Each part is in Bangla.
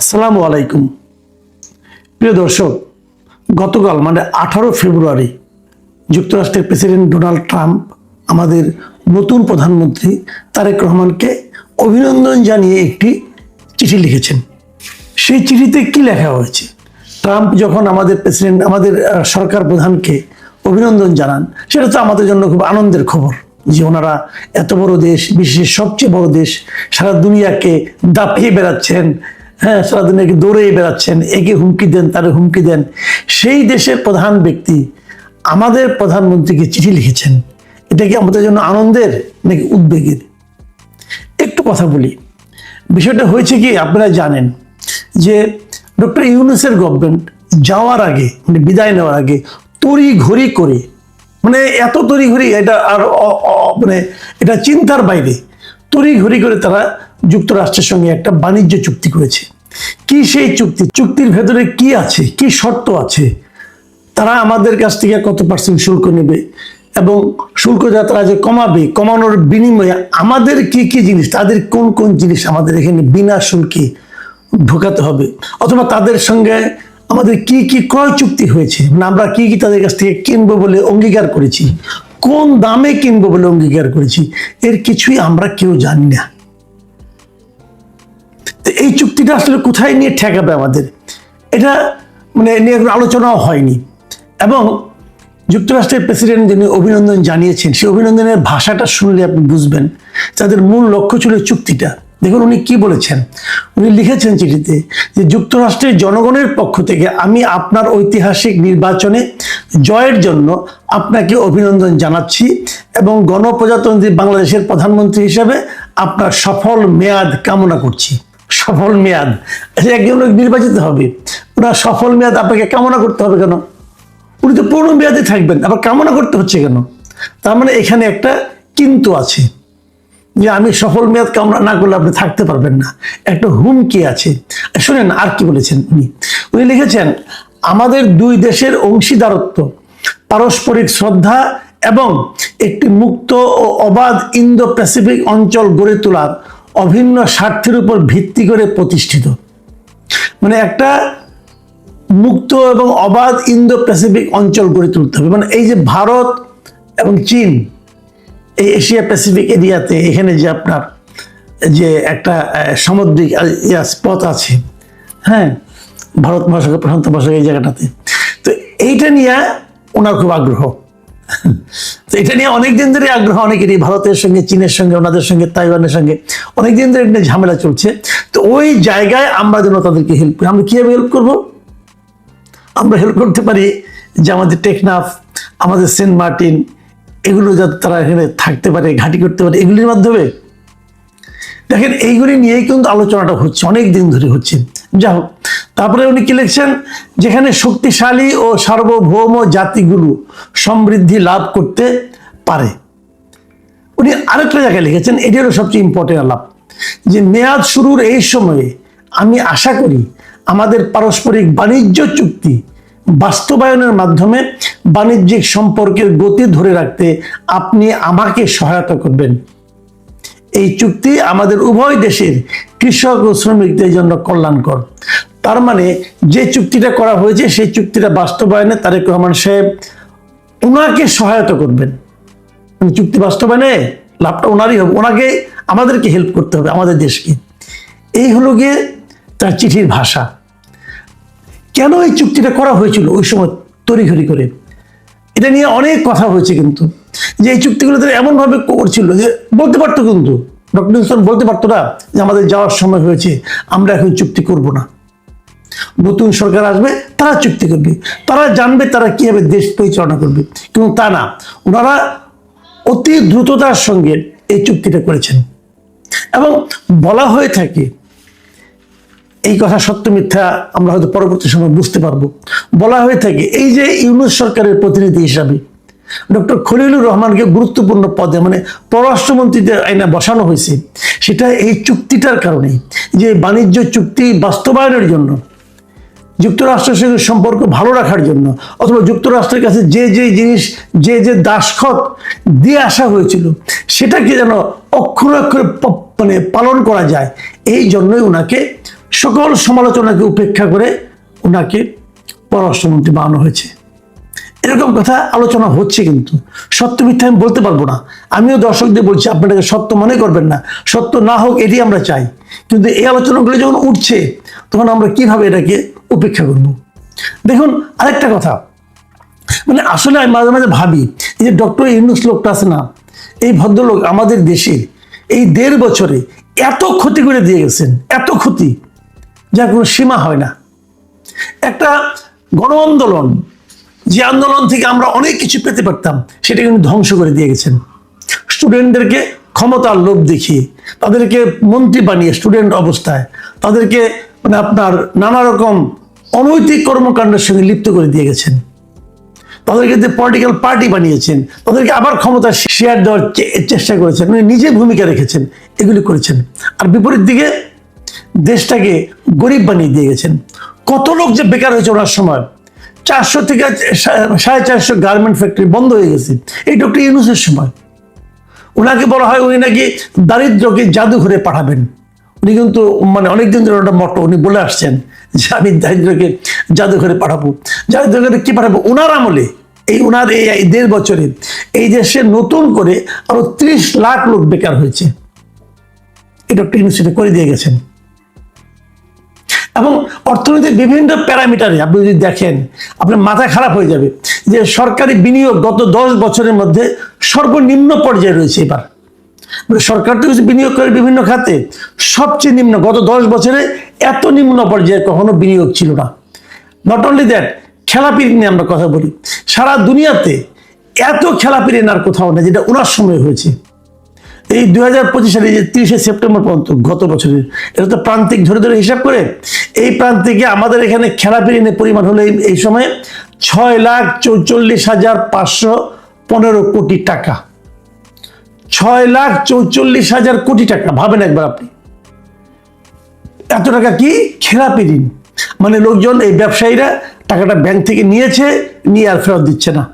আসসালামু আলাইকুম। প্রিয় দর্শক, গতকাল মানে 18 ফেব্রুয়ারি যুক্তরাষ্ট্রের প্রেসিডেন্ট ডোনাল্ড ট্রাম্প আমাদের নতুন প্রধানমন্ত্রী তারেক রহমানকে অভিনন্দন জানিয়ে একটি চিঠি লিখেছেন। সেই চিঠিতে কি লেখা হয়েছে? ট্রাম্প যখন আমাদের প্রেসিডেন্ট আমাদের সরকার প্রধানকে অভিনন্দন জানান, সেটা তো আমাদের জন্য খুব আনন্দের খবর যে ওনারা এত বড় দেশ, বিশ্বের সবচেয়ে বড় দেশ, সারা দুনিয়াকে দাপিয়ে বেড়াচ্ছেন। হ্যাঁ, সারা দুনিয়াকে দৌড়েই বেড়াচ্ছেন, একে হুমকি দেন তারে হুমকি দেন। সেই দেশের প্রধান ব্যক্তি আমাদের প্রধানমন্ত্রীকে চিঠি লিখেছেন। এটা কি আমাদের জন্য আনন্দের নাকি উদ্বেগের? একটু কথা বলি। বিষয়টা হয়েছে কি, আপনারা জানেন যে ডক্টর ইউনূসের গভর্নমেন্ট যাওয়ার আগে, মানে বিদায় নেওয়ার আগে তড়ি ঘড়ি করে, মানে এত তড়ি ঘড়ি, এটা আর মানে এটা চিন্তার বাইরে, তড়ি ঘড়ি করে তারা যুক্তরাষ্ট্রের সঙ্গে একটা বাণিজ্য চুক্তি করেছে। কি সেই চুক্তি? চুক্তির ভেতরে কি আছে, কি শর্ত আছে, তারা আমাদের কাছ থেকে কত % শুল্ক নেবে এবং শুল্ক যা তারা যে কমাবে, কমানোর বিনিময়ে আমাদের কি কি জিনিস, তাদের কোন কোন জিনিস আমাদের এখানে বিনা শুল্কে ঢোকাতে হবে, অথবা তাদের সঙ্গে আমাদের কি কি ক্রয় চুক্তি হয়েছে, মানে আমরা কি কি তাদের কাছ থেকে কিনবো বলে অঙ্গীকার করেছি, কোন দামে কিনবো বলে অঙ্গীকার করেছি, এর কিছুই আমরা কেউ জানি না। এই চুক্তিটা আসলে কোথায় নিয়ে ঠেকাবে আমাদের, এটা মানে নিয়ে কোনো আলোচনাও হয়নি। এবং যুক্তরাষ্ট্রের প্রেসিডেন্ট যিনি অভিনন্দন জানিয়েছেন, সেই অভিনন্দনের ভাষাটা শুনলে আপনি বুঝবেন তাদের মূল লক্ষ্য ছিল চুক্তিটা। দেখুন উনি কি বলেছেন। উনি লিখেছেন চিঠিতে যে যুক্তরাষ্ট্রের জনগণের পক্ষ থেকে আমি আপনার ঐতিহাসিক নির্বাচনে জয়ের জন্য আপনাকে অভিনন্দন জানাচ্ছি এবং গণপ্রজাতন্ত্রী বাংলাদেশের প্রধানমন্ত্রী হিসেবে আপনার সফল মেয়াদ কামনা করছি। সফল মেয়াদ, একজন নির্বাচিত হবে, ওনার সফল মেয়াদ আপনাকে কামনা করতে হবে কেন? উনি তো পূর্ণ মেয়াদে থাকবেন, আবার কামনা করতে হচ্ছে কেন? তার মানে এখানে একটা কিন্তু আছে যে আমি সফল মেয়াদ কামনা না করলে আপনি থাকতে পারবেন না, একটা হুমকি আছে। শুনেন আর কি বলেছেন উনি। উনি লিখেছেন আমাদের দুই দেশের অংশীদারত্ব, পারস্পরিক শ্রদ্ধা এবং একটি মুক্ত ও অবাধ ইন্দো প্যাসিফিক অঞ্চল গড়ে তোলার অভিন্ন স্বার্থের উপর ভিত্তি করে প্রতিষ্ঠিত। মানে একটা মুক্ত এবং অবাধ ইন্দো প্যাসিফিক অঞ্চল গড়ে তুলতে হবে। মানে এই যে ভারত এবং চীন, এই এশিয়া প্যাসিফিক এরিয়াতে এখানে যে আপনার যে একটা সামুদ্রিক পথ আছে, হ্যাঁ, ভারত মহাসাগর, প্রশান্ত মহাসাগর, এই জায়গাটাতে, তো এইটা নিয়ে ওনার খুব আগ্রহ। তো এটা নিয়ে অনেকদিন ধরে আগ্রহ অনেকেরই, ভারতের সঙ্গে, চীনের সঙ্গে, ওনাদের সঙ্গে, তাইওয়ানের সঙ্গে অনেকদিন ধরে এটা ঝামেলা চলছে। তো ওই জায়গায় আমরা যেন তাদেরকে হেল্প করি। আমরা কিভাবে হেল্প করবো? আমরা হেল্প করতে পারি যে আমাদের টেকনাফ, আমাদের সেন্ট মার্টিন, এগুলো যাতে তারা এখানে থাকতে পারে, ঘাঁটি করতে পারে, এগুলির মাধ্যমে। দেখেন এইগুলি নিয়েই কিন্তু আলোচনাটা হচ্ছে, অনেক দিন ধরে হচ্ছে। যা হোক, তারপরে উনি কি লিখছেন, যেখানে শক্তিশালী ও সার্বভৌম জাতিগুলো সমৃদ্ধি লাভ করতে পারে। উনি আরেকটা জায়গায় লিখেছেন, এটি হলো সবচেয়ে ইম্পর্টেন্ট আলাপ, যে মেয়াদ শুরুর এই সময়ে আমি আশা করি আমাদের পারস্পরিক বাণিজ্য চুক্তি বাস্তবায়নের মাধ্যমে বাণিজ্যিক সম্পর্কের গতি ধরে রাখতে আপনি আমাকে সহায়তা করবেন। এই চুক্তি আমাদের উভয় দেশের কৃষক ও শ্রমিকদের জন্য কল্যাণকর। তার মানে যে চুক্তিটা করা হয়েছে সেই চুক্তিটা বাস্তবায়নে তারেক রহমান সাহেব ওনাকে সহায়তা করবেন। চুক্তি বাস্তবায়নে লাভটা ওনারই হবে, ওনাকে, আমাদেরকে হেল্প করতে হবে, আমাদের দেশকে। এই হলো গিয়ে তার চিঠির ভাষা। কেন এই চুক্তিটা করা হয়েছিল ওই সময় তড়িঘড়ি করে, এটা নিয়ে অনেক কথা হয়েছে। কিন্তু যে এই চুক্তিগুলো তারা এমনভাবে করছিল যে বলতে পারতো, কিন্তু ডক্টর ইউনূস বলতে পারতো না যে আমাদের যাওয়ার সময় হয়েছে, আমরা এখন চুক্তি করব না, নতুন সরকার আসবে তারা চুক্তি করবে, তারা জানবে তারা কিভাবে দেশ পরিচালনা করবে। কিন্তু তা না, ওনারা অতি দ্রুততার সঙ্গে এই চুক্তিটা করেছেন। এবং বলা হয়ে থাকে, এই কথা সত্য মিথ্যা আমরা হয়তো পরবর্তী সময় বুঝতে পারবো, বলা হয়ে থাকে এই যে ইউনূস সরকারের প্রতিনিধি হিসাবে ডক্টর খলিলুর রহমানকে গুরুত্বপূর্ণ পদে, মানে পররাষ্ট্রমন্ত্রীতে আইনা বসানো হয়েছে, সেটা এই চুক্তিটার কারণে, যে বাণিজ্য চুক্তি বাস্তবায়নের জন্য, যুক্তরাষ্ট্রের সঙ্গে সম্পর্ক ভালো রাখার জন্য, অথবা যুক্তরাষ্ট্রের কাছে যে যে জিনিস, যে যে দাসখত দিয়ে আসা হয়েছিল সেটাকে যেন অক্ষরে অক্ষরে মানে পালন করা যায়, এই জন্যই ওনাকে সকল সমালোচনাকে উপেক্ষা করে ওনাকে পররাষ্ট্রমন্ত্রী বানানো হয়েছে। এরকম কথা আলোচনা হচ্ছে, কিন্তু সত্য মিথ্যা আমি বলতে পারবো না। আমিও দর্শকদের বলছি, আপনাদেরকে সত্য মনে করবেন না, সত্য না হোক এটি আমরা চাই, কিন্তু এই আলোচনাগুলো যখন উঠছে তখন আমরা কিভাবে এটাকে উপেক্ষা করব? দেখুন, আরেকটা কথা, মানে আসলে আমি মাঝে মাঝে ভাবি, এই যে ডক্টর ইউনূস লোকটা আছে না, এই ভদ্রলোক আমাদের দেশে এই 1.5 বছরে এত ক্ষতি করে দিয়ে গেছেন, এত ক্ষতি যার কোনো সীমা হয় না। একটা গণ আন্দোলন, যে আন্দোলন থেকে আমরা অনেক কিছু পেতে পারতাম, সেটা কিন্তু ধ্বংস করে দিয়ে গেছেন। স্টুডেন্টদেরকে ক্ষমতার লোভ দেখিয়ে তাদেরকে মন্ত্রী বানিয়ে স্টুডেন্ট অবস্থায় তাদেরকে মানে আপনার নানা রকম অনৈতিক কর্মকাণ্ডের সঙ্গে লিপ্ত করে দিয়ে গেছেন। তাদেরকে যে পলিটিক্যাল পার্টি বানিয়েছেন, তাদেরকে আবার ক্ষমতা শেয়ার দেওয়ার চেষ্টা করেছেন, উনি নিজে ভূমিকা রেখেছেন, এগুলি করেছেন। আর বিপরীত দিকে দেশটাকে গরিব বানিয়ে দিয়ে গেছেন। কত লোক যে বেকার হয়েছে ওনার সময়, 400 থেকে 450 গার্মেন্ট ফ্যাক্টরি বন্ধ হয়ে গেছে এই ডক্টর ইউনূসের সময়। ওনাকে বলা হয় উনি নাকি দারিদ্রকে জাদুঘরে পাঠাবেন। উনি কিন্তু মানে অনেকদিন ধরে ওটা মটো উনি বলে আসছেন যে আমি দারিদ্রকে জাদুঘরে পাঠাবো। জাদুঘরে কি পাঠাবো? ওনার আমলে, এই ওনার এই 1.5 বছরে এই দেশে নতুন করে আরো 30 লাখ লোক বেকার হয়েছে। এই ডক্টর ইউনূস সেটা করে দিয়ে গেছেন। এবং অর্থনীতির বিভিন্ন প্যারামিটারে আপনি যদি দেখেন, আপনার মাথা খারাপ হয়ে যাবে যে সরকারি বিনিয়োগ গত 10 বছরের মধ্যে সর্বনিম্ন পর্যায়ে রয়েছে। এবার সরকার তো কিছু বিনিয়োগ করে বিভিন্ন খাতে, সবচেয়ে নিম্ন, গত 10 বছরে এত নিম্ন পর্যায়ে কখনো বিনিয়োগ ছিল না। নট অনলি দ্যাট, খেলাপির নিয়ে আমরা কথা বলি, সারা দুনিয়াতে এত খেলাপির আর কোথাও না যেটা ওনার সময় হয়েছে। এই 2025 সালে যে 30 সেপ্টেম্বর পর্যন্ত গত বছরের, এটা তো প্রান্তিক ধরে ধরে হিসাব করে, এই প্রান্তিকে আমাদের এখানে খেলাপি ঋণের পরিমাণ হলো এই সময় 6,44,515 কোটি টাকা। 6,44,000 কোটি টাকা, ভাবেন একবার আপনি, এত টাকা কি খেলাপি ঋণ। মানে লোকজন, এই ব্যবসায়ীরা টাকাটা ব্যাংক থেকে নিয়েছে, নিয়ে আর ফেরত দিচ্ছে না।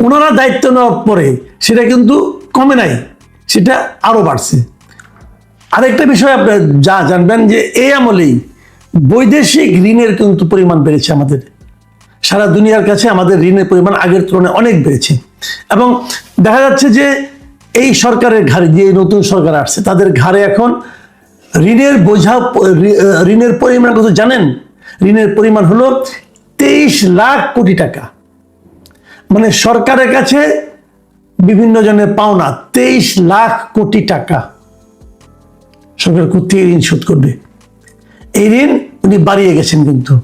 ওনারা দায়িত্ব নেওয়ার পরে সেটা কিন্তু কমে নাই, সেটা আরো বাড়ছে। আরেকটা বিষয় আপনারা যা জানবেন যে এই আমলেই বৈদেশিক ঋণের কিন্তু পরিমাণ বেড়েছে। আমাদের সারা দুনিয়ার কাছে আমাদের ঋণের পরিমাণ আগের তুলনায় অনেক বেড়েছে। এবং দেখা যাচ্ছে যে এই সরকারের ঘাড়ে, যে নতুন সরকার আসছে, তাদের ঘাড়ে এখন ঋণের বোঝা, ঋণের পরিমাণ কত জানেন? ঋণের পরিমাণ হলো 23 লাখ কোটি টাকা। মানে সরকারের কাছে বিভিন্ন জনের পাওনা 23 লাখ কোটি টাকা। সরকার কোথেকে ঋণ শোধ করবে? এই ঋণ উনি বাড়িয়ে গেছেন কিন্তু।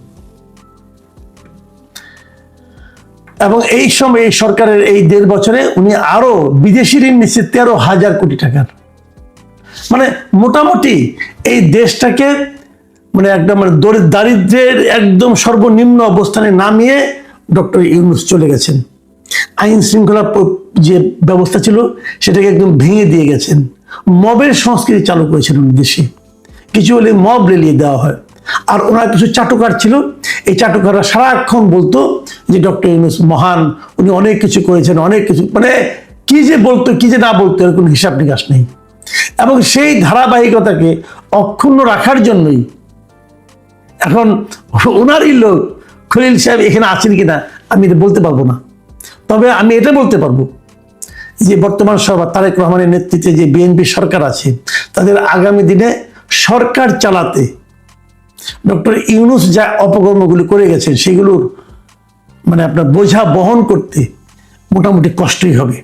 এবং এই সময় এই সরকারের এই 1.5 বছরে উনি আরো বিদেশি ঋণ নিচ্ছে 13,000 কোটি টাকার। মানে মোটামুটি এই দেশটাকে মানে একদম দারিদ্র্যের একদম সর্বনিম্ন অবস্থানে নামিয়ে ডক্টর ইউনূস চলে গেছেন। আইন শৃঙ্খলা যে ব্যবস্থা ছিল সেটাকে একদম ভেঙে দিয়ে গেছেন। মবের সংস্কৃতি চালু করেছেন উনি দেশে, কিছু হলে মব রেলিয়ে দেওয়া হয়। আর ওনার কিছু চাটুকার ছিল, এই চাটুকাররা সারাক্ষণ বলতো যে ডক্টর ইউনূস মহান, উনি অনেক কিছু করেছেন, অনেক কিছু, মানে কি যে বলতো কি যে না বলতো এর কোনো হিসাব নিকাশ নেই। এবং সেই ধারাবাহিকতাকে অক্ষুণ্ণ রাখার জন্যই এখন ওনারই লোক খলিল সাহেব এখানে আছেন কিনা আমি এটা বলতে পারবো না। তবে আমি এটা বলতে পারবো যে বর্তমান সরকার তারেক রহমানের নেতৃত্বে যে বিএনপি সরকার আছে, তাদের আগামী দিনে সরকার চালাতে ডক্টর ইউনূস যা অপকর্মগুলি করে গেছেন সেগুলোর মানে আপনার বোঝা বহন করতে মোটামুটি কষ্টই হবে।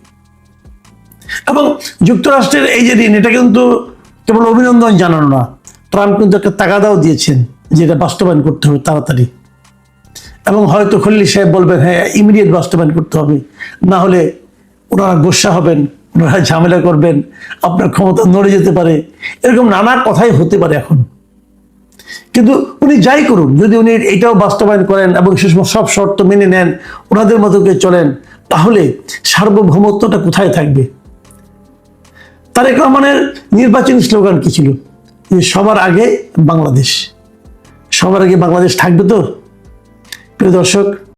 এবং যুক্তরাষ্ট্রের এই যে ঋণ, এটা কিন্তু কেবল অভিনন্দন জানানো না, ট্রাম্প কিন্তু একটা তাগাদাও দিয়েছেন যে এটা বাস্তবায়ন করতে হবে তাড়াতাড়ি। এবং হয়তো খলিল সাহেব বলবেন হ্যাঁ ইমিডিয়েট বাস্তবায়ন করতে হবে, না হলে ওনারা গোসা হবেন, ওনারা ঝামেলা করবেন, আপনার ক্ষমতা নড়ে যেতে পারে, এরকম নানা কথাই হতে পারে এখন। কিন্তু উনি যাই করুন, যদি উনি এটাও বাস্তবায়ন করেন এবং সে সময় সব শর্ত মেনে নেন, ওনাদের মতো করে চলেন, তাহলে সার্বভৌমত্বটা কোথায় থাকবে? তারেক রহমানের নির্বাচনী স্লোগান কি ছিল? যে সবার আগে বাংলাদেশ। সবার আগে বাংলাদেশ থাকবে তো? প্রিয় দর্শক,